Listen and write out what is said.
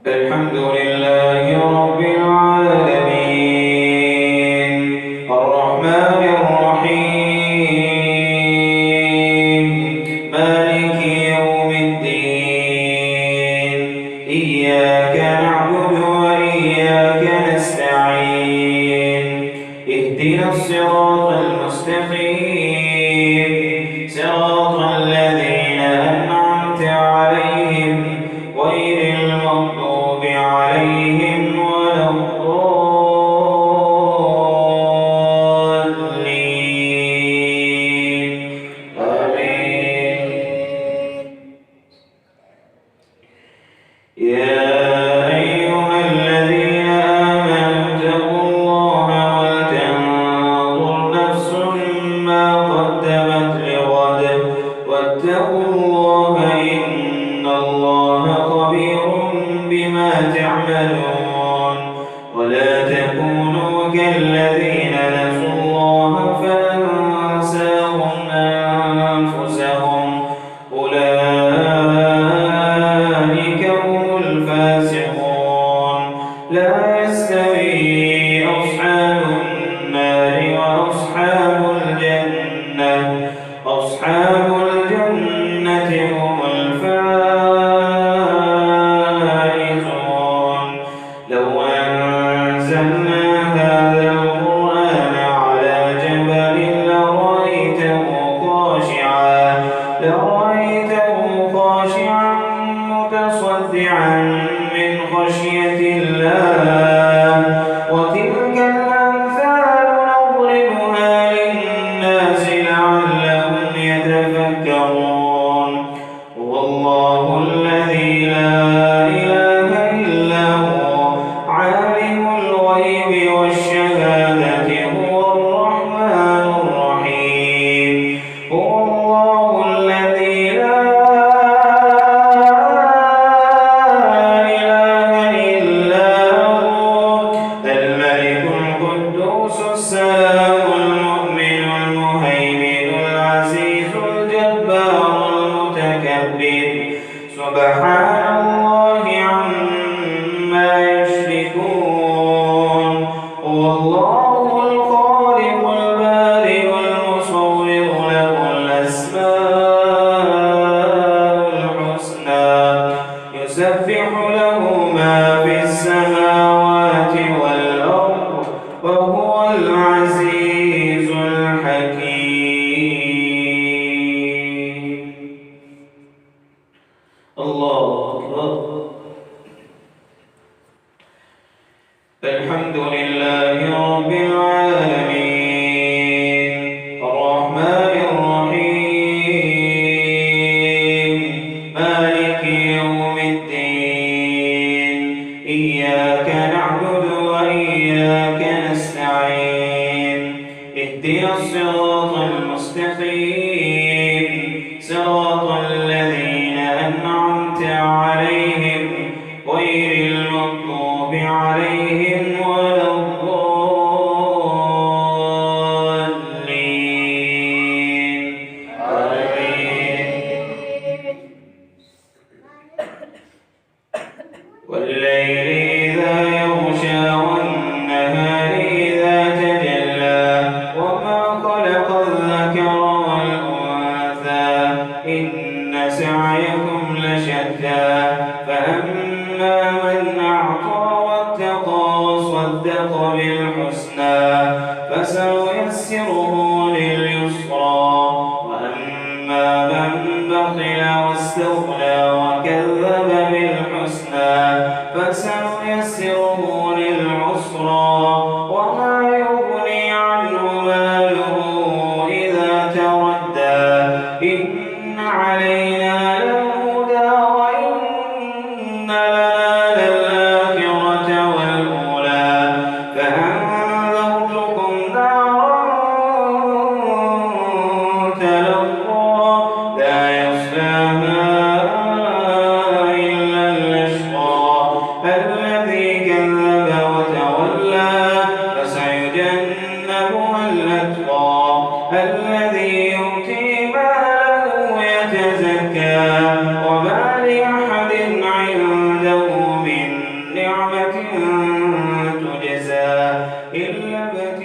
الحمد لله رب العالمين الرحمن الرحيم مالك يوم الدين إياك نعبد وإياك نستعين اهدنا الصراط المستقيم صراط الذين أنعمت عليهم غير المغضوب عليهم ولا الضالين آمين. يا أيها الذين آمنوا اتقوا الله ولتنظر نفس ما قدمت لغد واتقوا الله إن الله خبير بما تعملون ولا تكونوا كالذين نسوا الله فأنساهم أنفسهم أولئك هم الفاسقون. لا يستوي أصحاب النار وأصحاب الجنة أصحاب الجنة هم الفائزون. لو أنزلنا هذا القرآن على جبل لرأيته خاشعا متصدعا من خشية الله. وتلك الأمثال نضربها للناس لعلهم يتفكرون. هو الله الذي لا إله إلا هو عالم الغيب والشهادة هو الرحمن الرحيم. هو الله الذي لا إله إلا هو الملك القدوس السلام المؤمن المهيمن العزيز الجبار المتكبر سبحان الله عما يشركون. هو الله الخالق البارئ المصور له الأسماء الحسنى يسبح له ما في السماوات والأرض وهو العزيز الحكيم. الله أكبر. الحمد لله رب العالمين الرحمن الرحيم مالك يوم الدين إياك نعبد وإياك نستعين اهدنا الصراط المستقيم صراط الذين أنعمت عليهم غير المغضوب عليهم ولا الضالين آمين. والليل إذا يغشى والنهار إذا تجلى وما خلق الذكر والأنثى إن سعيكم لشتى. فأما من أعطى واتقى وصدق بالحسنى فسنيسره لليسرى. وأما من بخل واستغنى وكذب بالحسنى فسنيسره للعسرى. وما يغني عنه ماله إذا تردى إن علينا للهدى وإن لنا للآخرة والأولى. فأنذرتكم نارا تلظى لا يصلاها تجزى إلا ابتغاء